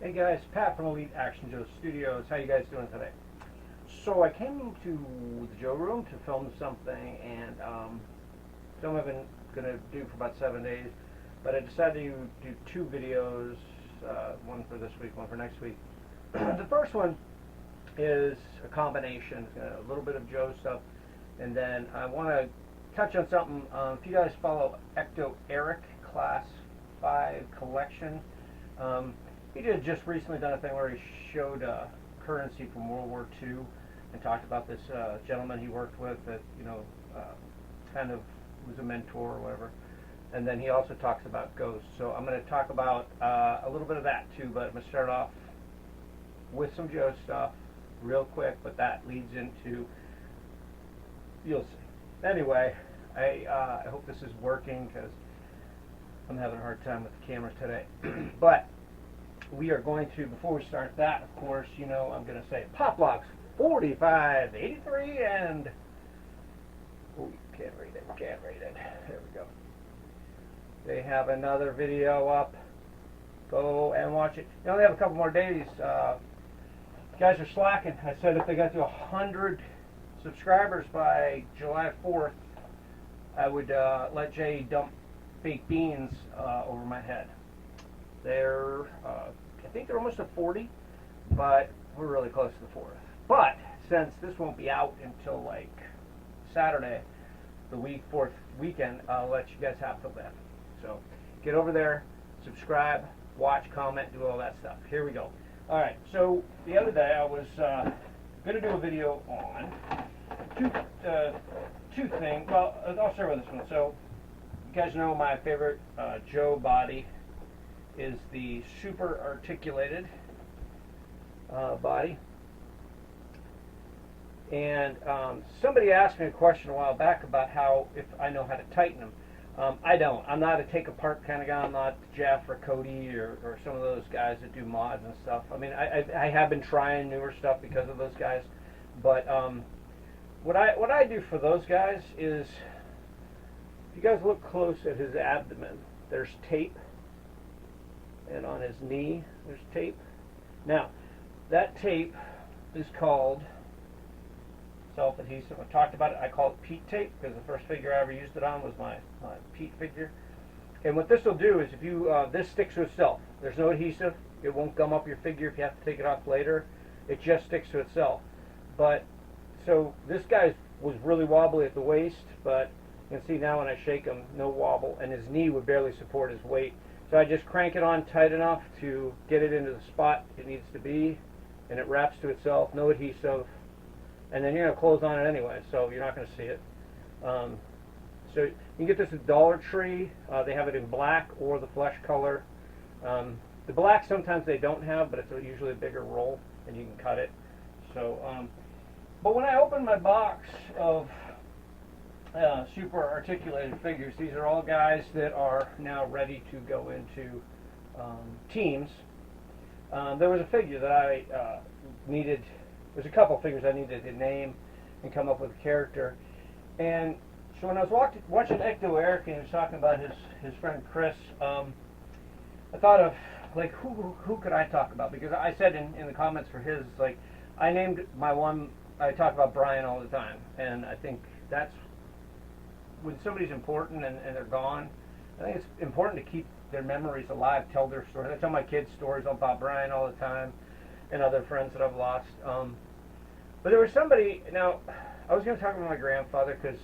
Hey guys, Pat from Elite Action Joe Studios. How you guys doing today? So I came to the Joe room to film something, and film I've been going to do for about 7 days, but I decided to do 2 videos, one for this week, one for next week. The first one is a combination, a little bit of Joe stuff, and then I want to touch on something. If you guys follow Ecto Eric Class 5 Collection, he had just recently done a thing where he showed currency from World War II and talked about this gentleman he worked with that, kind of was a mentor or whatever. And then he also talks about ghosts. So I'm going to talk about a little bit of that too, but I'm going to start off with some Joe stuff real quick, but that leads into, you'll see. Anyway, I hope this is working because I'm having a hard time with the camera today. But we are going to, before we start that, of course, I'm going to say Pop Locks 4583 and, oh, can't read it, there we go. They have another video up. Go and watch it. They only have a couple more days. Guys are slacking. I said if they got to 100 subscribers by July 4th, I would let Jay dump fake beans over my head. They're, I think they're almost at 40, but we're really close to the 4th. But since this won't be out until like Saturday, the 4th weekend, I'll let you guys have till then. So get over there, subscribe, watch, comment, do all that stuff. Here we go. All right. So the other day I was going to do a video on two things. Well, I'll start with this one. So you guys know my favorite Joe body is the super articulated body. And somebody asked me a question a while back about if I know how to tighten them. I don't. I'm not a take apart kind of guy. I'm not Jeff or Cody or some of those guys that do mods and stuff. I mean, I have been trying newer stuff because of those guys. But what I do for those guys is, if you guys look close at his abdomen, there's tape. And on his knee, there's tape. Now, that tape is called self-adhesive. I talked about it. I call it Pete tape because the first figure I ever used it on was my Pete figure. And what this will do is, if you this sticks to itself. There's no adhesive. It won't gum up your figure if you have to take it off later. It just sticks to itself. But so this guy was really wobbly at the waist, but you can see now when I shake him, no wobble, and his knee would barely support his weight. So I just crank it on tight enough to get it into the spot it needs to be, and it wraps to itself, no adhesive, and then you're going to close on it anyway, so you're not going to see it. So you can get this at Dollar Tree. They have it in black or the flesh color. The black sometimes they don't have, but it's usually a bigger roll, and you can cut it. So, but when I opened my box of super articulated figures, these are all guys that are now ready to go into teams. There was a figure that I needed. There's a couple figures I needed to name and come up with a character. And so when I was watching Ecto Eric and he was talking about his friend Chris, I thought of like who could I talk about, because I said in the comments for his, like, I named my one. I talk about Brian all the time, and I think that's when somebody's important and they're gone, I think it's important to keep their memories alive, tell their stories. I tell my kids stories about Brian all the time and other friends that I've lost. But there was somebody, now, I was going to talk about my grandfather because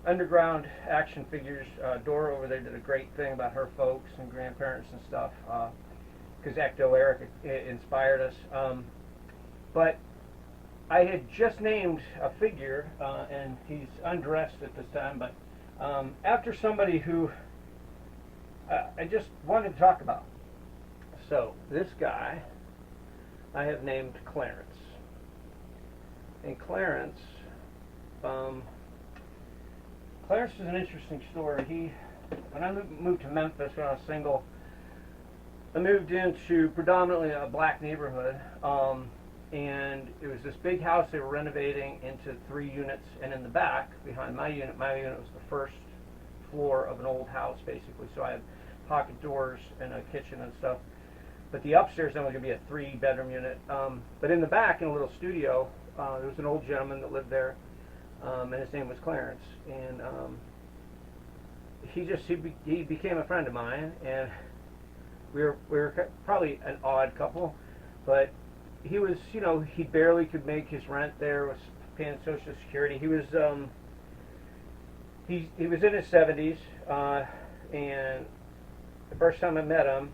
Underground Action Figures, Dora over there did a great thing about her folks and grandparents and stuff, because Ecto Eric inspired us. But I had just named a figure, and he's undressed at this time, but after somebody who I just wanted to talk about. So this guy I have named Clarence. And Clarence is an interesting story. When I moved to Memphis when I was single, I moved into predominantly a black neighborhood. And it was this big house they were renovating into 3 units, and in the back, behind my unit was the first floor of an old house, basically. So I had pocket doors and a kitchen and stuff. But the upstairs then was going to be a 3-bedroom unit. But in the back, in a little studio, there was an old gentleman that lived there, and his name was Clarence. And he became a friend of mine, and we were probably an odd couple, but he was, you know, he barely could make his rent there, was paying Social Security. He was he was in his 70s, and the first time I met him,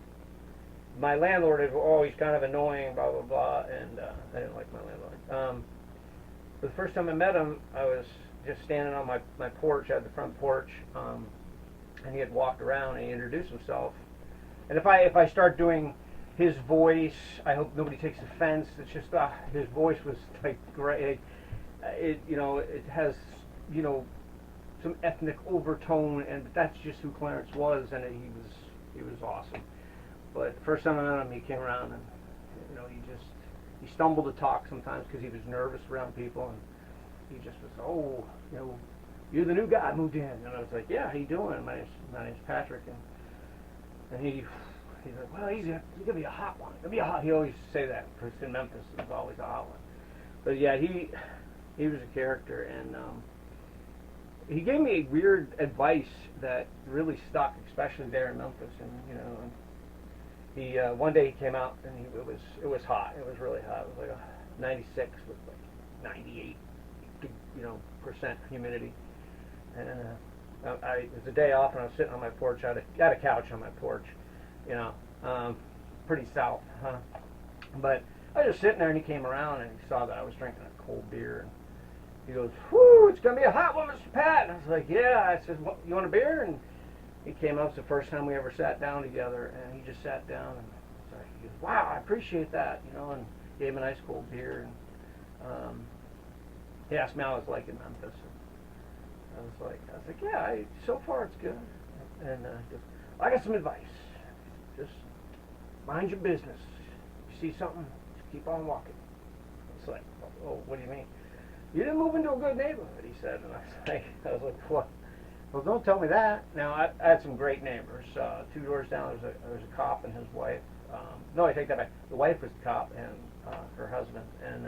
my landlord is always kind of annoying, blah blah blah, and I didn't like my landlord. But the first time I met him, I was just standing on my porch, I had the front porch, and he had walked around and he introduced himself. And if I start doing his voice, I hope nobody takes offense. It's just his voice was like great. It you know, it has, you know, some ethnic overtone, and that's just who Clarence was, and he was awesome. But the first time I met him, he came around, and you know, he stumbled to talk sometimes because he was nervous around people, and he just was, oh, you know, you're the new guy moved in, and I was like, yeah, how you doing? My name's Patrick, and he's like, well, he's gonna be a hot one. He'll be a hot. He always say that because in Memphis there's always a hot one. But yeah, he was a character, and he gave me weird advice that really stuck, especially there in Memphis. And you know, he one day he came out and it was hot. It was really hot. It was like a 96 with like 98, you know, % humidity. And it was a day off, and I was sitting on my porch. I had a couch on my porch, you know, pretty south, huh? But I was just sitting there, and he came around, and he saw that I was drinking a cold beer, and he goes, "Whoo, it's gonna be a hot one, Mr. Pat." And I was like, "Yeah." I said, "What, you want a beer?" And he came up. It's the first time we ever sat down together, and he just sat down, and he goes, "Wow, I appreciate that," you know, and gave him a nice cold beer, and he asked me how I was like in Memphis. I was like, yeah, so far it's good. And he goes, I got some advice. Just mind your business. You see something, just keep on walking. It's like, oh, what do you mean? You didn't move into a good neighborhood, he said. And I was like, what? Well, don't tell me that. Now, I had some great neighbors. 2 doors down, there was a cop and his wife. No, I take that back. The wife was the cop and her husband. And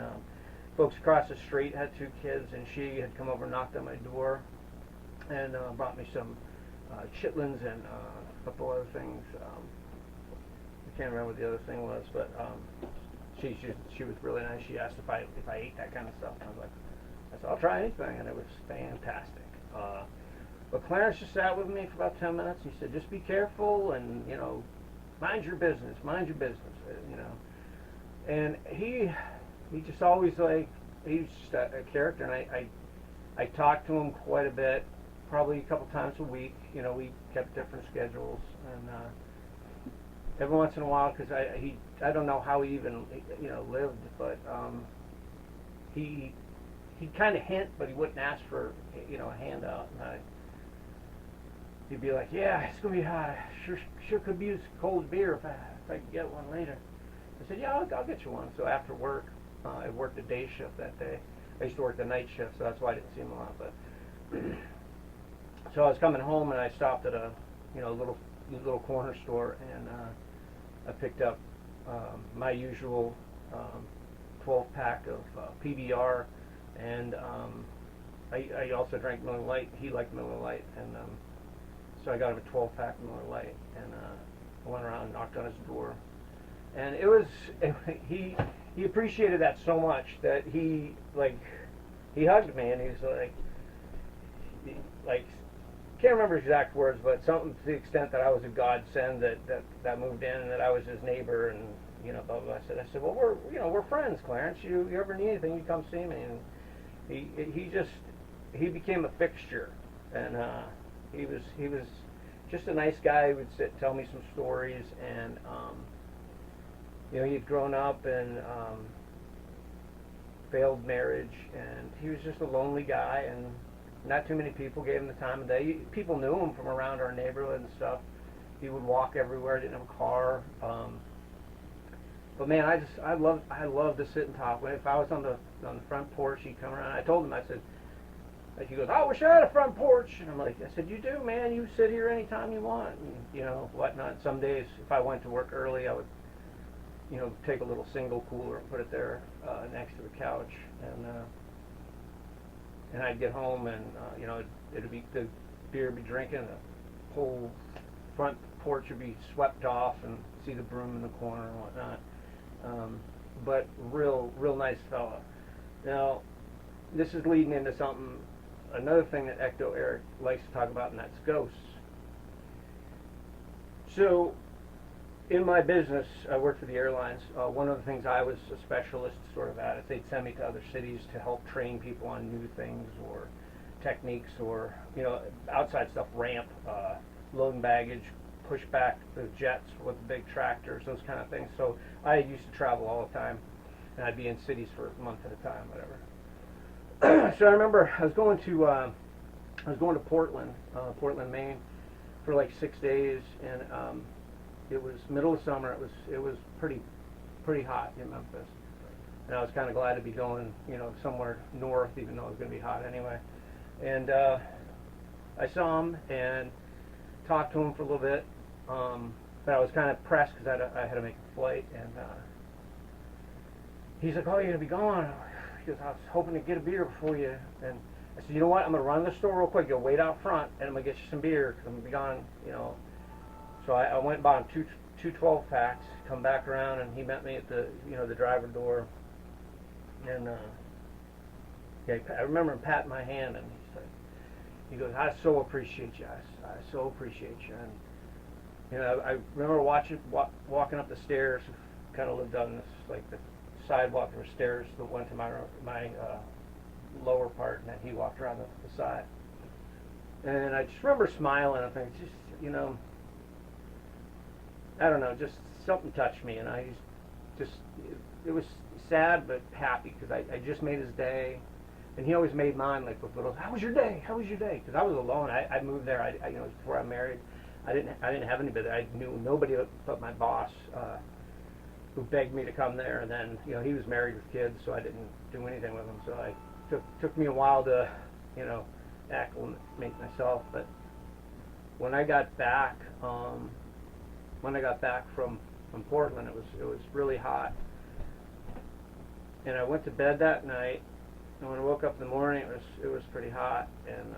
folks across the street had 2 kids, and she had come over and knocked on my door and brought me some chitlins and a couple other things. I can't remember what the other thing was, but she was really nice. She asked if I ate that kind of stuff, and I said, I'll try anything, and it was fantastic. But Clarence just sat with me for about 10 minutes. He said, just be careful, and you know, mind your business, you know. And he just always, like, he's just a character, and I talked to him quite a bit, probably a couple times a week. You know, we kept different schedules, and every once in a while, because I don't know how he even, you know, lived, but he'd kind of hint, but he wouldn't ask for, you know, a handout. And he'd be like, yeah, it's gonna be hot. I sure could use cold beer if I could get one later. I said, yeah, I'll get you one. So after work, I worked the day shift that day. I used to work the night shift, so that's why I didn't see him a lot. But so I was coming home, and I stopped at a, you know, little corner store, and I picked up my usual 12-pack of PBR, and I also drank Miller Lite. He liked Miller Lite, and so I got him a 12-pack Miller Lite, and I went around and knocked on his door, and he appreciated that so much that he hugged me, and he was like can't remember exact words, but something to the extent that I was a godsend that moved in, and that I was his neighbor, and you know, blah blah. I said, well, we're friends, Clarence. You ever need anything, you come see me. And he became a fixture, and he was just a nice guy. He would sit and tell me some stories, and you know, he'd grown up and failed marriage, and he was just a lonely guy, and not too many people gave him the time of day. People knew him from around our neighborhood and stuff. He would walk everywhere. Didn't have a car. But man, I love to sit and talk. If I was on the front porch, he'd come around. I told him, I said, he goes, I wish I had a front porch. And I'm like, I said, you do, man. You sit here anytime you want, and you know, whatnot. Some days, if I went to work early, I would you know, take a little single cooler and put it there next to the couch, and I'd get home, and you know, it'd be the beer would be drinking, the whole front porch would be swept off, and see the broom in the corner and whatnot. But real nice fella. Now, this is leading into something, another thing that Ecto Eric likes to talk about, and that's ghosts. So, in my business, I worked for the airlines. One of the things I was a specialist sort of at is they'd send me to other cities to help train people on new things or techniques, or, you know, outside stuff, ramp, loading baggage, push back the jets with the big tractors, those kind of things. So I used to travel all the time, and I'd be in cities for a month at a time, whatever. So I remember I was going to Portland, Maine, for like 6 days, and it was middle of summer. It was pretty hot in Memphis, and I was kind of glad to be going, you know, somewhere north, even though it was going to be hot anyway. And I saw him and talked to him for a little bit, but I was kind of pressed because I had to make a flight, and he's like, "Oh, you're gonna be gone?" He goes, "I was hoping to get a beer before you." And I said, "You know what? I'm gonna run to the store real quick. You'll wait out front, and I'm gonna get you some beer because I'm gonna be gone, you know." So I went and bought him two 12 packs. Come back around, and he met me at the, you know, the driver door, and yeah, I remember him patting my hand, and he goes, "I so appreciate you. I so appreciate you." And you know, I remember walking up the stairs. Kind of lived on this, like, the sidewalk. There were stairs that went to my lower part, and then he walked around the side. And I just remember smiling. I think, just, you know, I don't know, just something touched me, and I just it was sad but happy because I just made his day. And he always made mine, like, with little, "How was your day? How was your day?" Because I was alone. I moved there. I you know, before I married, I didn't have anybody. I knew nobody but my boss, who begged me to come there. And then, you know, he was married with kids, so I didn't do anything with him. So took me a while to, you know, acclimate myself. But when I got back, from Portland, it was really hot, and I went to bed that night. And when I woke up in the morning, it was pretty hot, and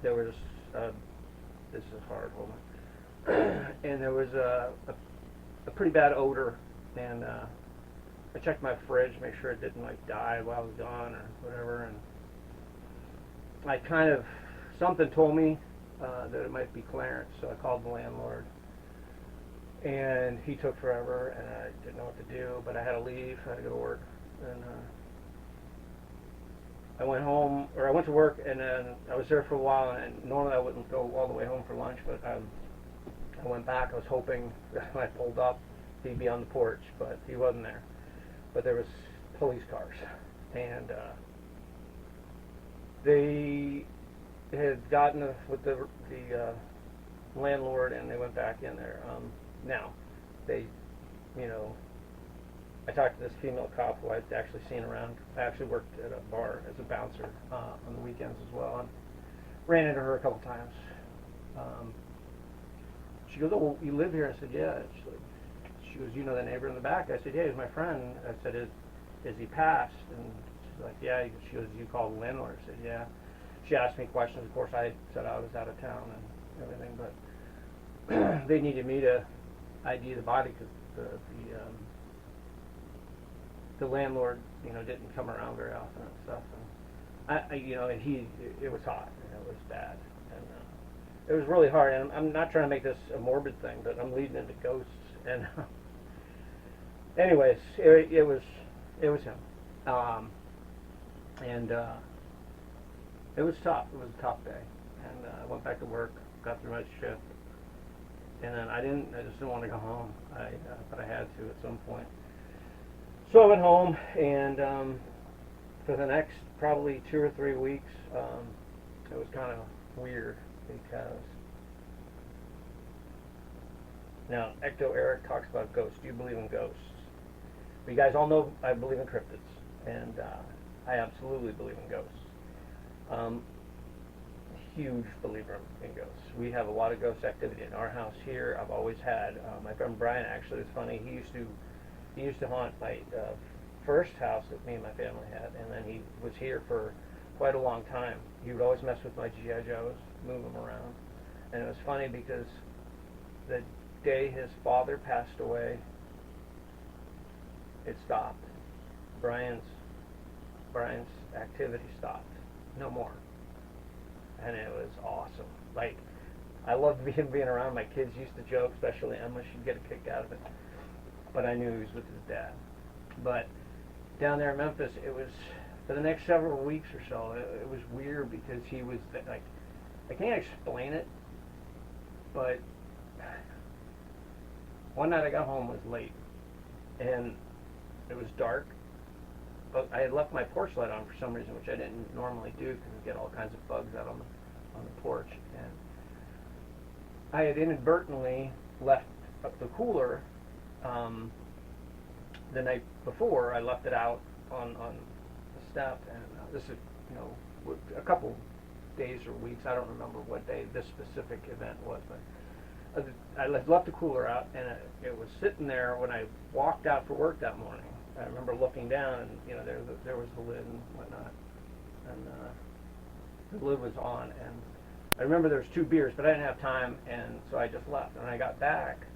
there was this is hard, hold on. And there was a pretty bad odor, and I checked my fridge, make sure it didn't, like, die while I was gone or whatever, and I kind of, something told me that it might be Clarence, so I called the landlord, and he took forever, and I didn't know what to do, but I had to leave. I had to go to work, and I went home, or I went to work, and then I was there for a while, and normally I wouldn't go all the way home for lunch, but I went back. I was hoping that when I pulled up, he'd be on the porch, but he wasn't there. But there was police cars, and they had gotten with the landlord, and they went back in there. Now, they, you know, I talked to this female cop who I'd actually seen around. I actually worked at a bar as a bouncer on the weekends as well, and ran into her a couple times. She goes, "Oh, you live here?" I said, "Yeah." She goes, "You know the neighbor in the back?" I said, "Yeah, he's my friend." I said, "Is he passed?" And she's like, "Yeah." She goes, "You called the landlord?" I said, "Yeah." She asked me questions. Of course, I said I was out of town and everything, but they needed me to ID the body because the landlord, you know, didn't come around very often and stuff. And you know, and it was hot, and it was bad, and it was really hard. And I'm not trying to make this a morbid thing, but I'm leading into ghosts. And anyways, it was him, and it was tough. It was a tough day, and I went back to work, got through my shift, and then I just didn't want to go home. But I had to at some point. So I went home, and for the next probably 2 or 3 weeks, it was kind of weird because now Ecto Eric talks about ghosts. Do you believe in ghosts? Well, you guys all know I believe in cryptids, and I absolutely believe in ghosts. huge believer in ghosts. We have a lot of ghost activity in our house here. I've always had. My friend Brian, actually, it's funny. He used to haunt my first house that me and my family had, and then he was here for quite a long time. He would always mess with my G.I. Joes, move them around, and it was funny because the day his father passed away, it stopped. Brian's activity stopped. No more. And it was awesome. Like, I loved being around. My kids used to joke, especially Emma. She'd get a kick out of it. But I knew he was with his dad. But down there in Memphis, it was, for the next several weeks or so, it was weird because he was, like, I can't explain it, but one night I got home, it was late, and it was dark, but I had left my porch light on for some reason, which I didn't normally do because you get all kinds of bugs out on the porch. And I had inadvertently left up the cooler the night before. I left it out on the step, and this is, you know, a couple days or weeks. I don't remember what day this specific event was, but I left the cooler out, and it was sitting there when I walked out for work that morning. I remember looking down, and you know, there was the lid and whatnot, and the lid was on, and I remember there was 2 beers, but I didn't have time, and so I just left. And when I got back,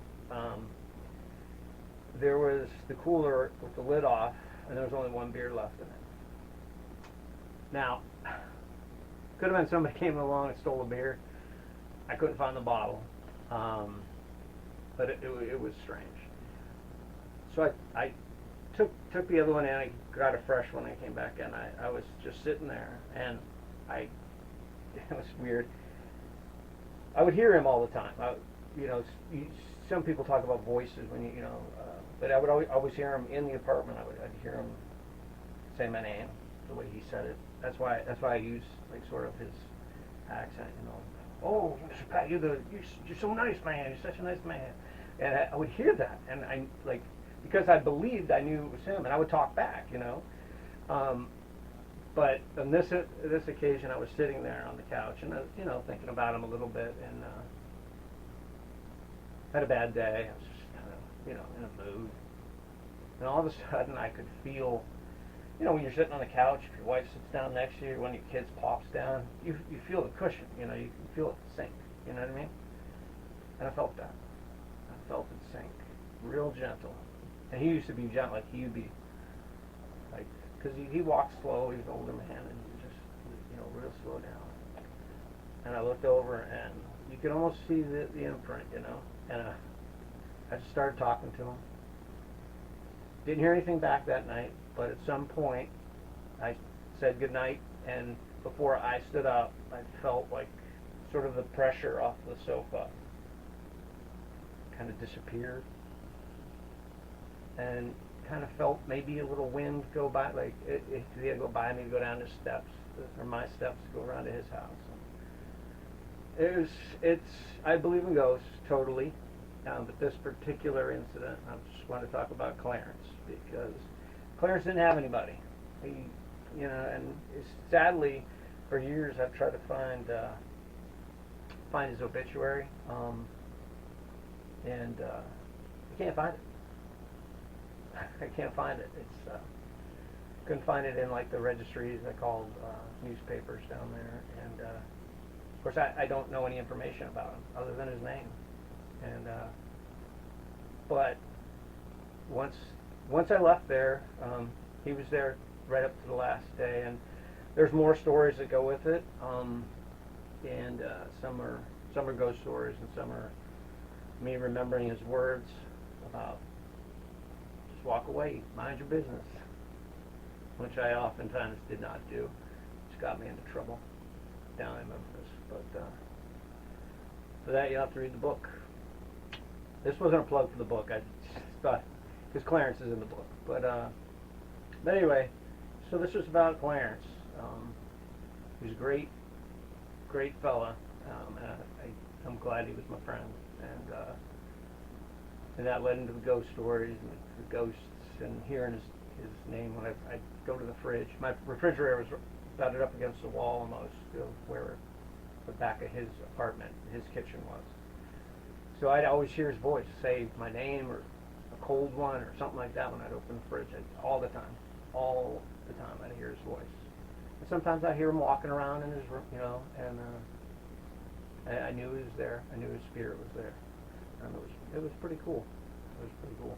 there was the cooler with the lid off, and there was only 1 beer left in it. Now, could have been somebody came along and stole a beer. I couldn't find the bottle, but it was strange. So I took the other one in. I got a fresh one. I came back in. I was just sitting there, and it was weird. I would hear him all the time. You know, some people talk about voices when you know, but I would always hear him in the apartment. I'd hear him say my name the way he said it. That's why I use like sort of his accent. You know, oh, Mr. Pat, you're so nice, man. You're such a nice man. And I would hear that, and I like, because I believed I knew it was him, and I would talk back, you know. But on this occasion, I was sitting there on the couch, and you know, thinking about him a little bit, and had a bad day. I was just kind of, you know, in a mood, and all of a sudden, I could feel, you know, when you're sitting on the couch, if your wife sits down next to you, one of your kids pops down, you feel the cushion, you know, you can feel it sink. You know what I mean? And I felt that. I felt it sink, real gentle. And he used to be gentle, like he would be, like, because he walked slow. He was an older man, and he was just, you know, real slow down. And I looked over, and you could almost see the imprint, you know. And I just started talking to him. Didn't hear anything back that night, but at some point, I said goodnight, and before I stood up, I felt like sort of the pressure off the sofa kind of disappeared. And kind of felt maybe a little wind go by, like it had to go by me to go down the steps, or my steps to go around to his house. I believe in ghosts, totally, but this particular incident, I just want to talk about Clarence, because Clarence didn't have anybody. He, you know, and sadly, for years I've tried to find his obituary, and I can't find it. I can't find it. It's couldn't find it in like the registries. I called newspapers down there, and of course I don't know any information about him other than his name. And but once I left there, he was there right up to the last day, and there's more stories that go with it. And some are ghost stories, and some are me remembering his words about, walk away, mind your business, which I oftentimes did not do, which got me into trouble down in Memphis. But for that, you have to read the book. This wasn't a plug for the book. I just thought, because Clarence is in the book. But anyway, so this was about Clarence. He was a great fella, and I'm glad he was my friend. And that led into the ghost stories and the ghosts, and hearing his name when I go to the fridge. My refrigerator was butted up against the wall almost, where the back of his apartment. His kitchen was. So I'd always hear his voice, say my name or a cold one or something like that when I'd open the fridge. All the time. All the time I'd hear his voice. And sometimes I'd hear him walking around in his room, you know, and I knew he was there. I knew his spirit was there. And it was pretty cool. It was pretty cool.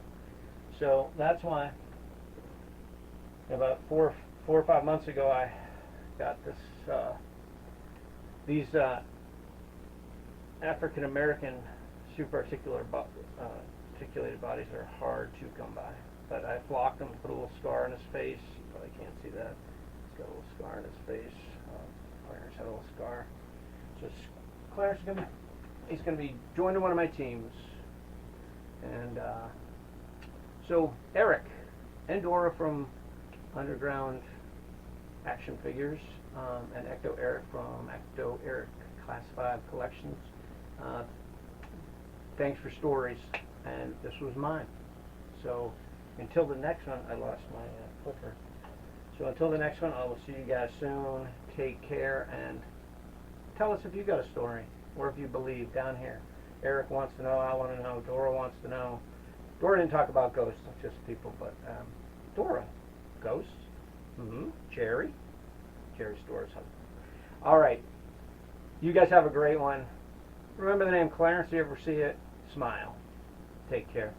So that's why about 4 or 5 months ago I got these African American super articulated bodies are hard to come by. But I flocked him, put a little scar on his face. You probably can't see that. He's got a little scar on his face. Clarence had a little scar. So Clarence is gonna be joining one of my teams. And so Eric and Dora from Underground Action Figures, and Ecto Eric from Ecto Eric Classified Collections. Thanks for stories, and this was mine. So until the next one, I lost my clicker. So until the next one, I will see you guys soon. Take care, and tell us if you got a story, or if you believe down here. Eric wants to know, I want to know, Dora wants to know. Dora didn't talk about ghosts, just people, but Dora, ghosts? Jerry's Dora's husband. Alright, you guys have a great one. Remember the name Clarence, if you ever see it, smile. Take care.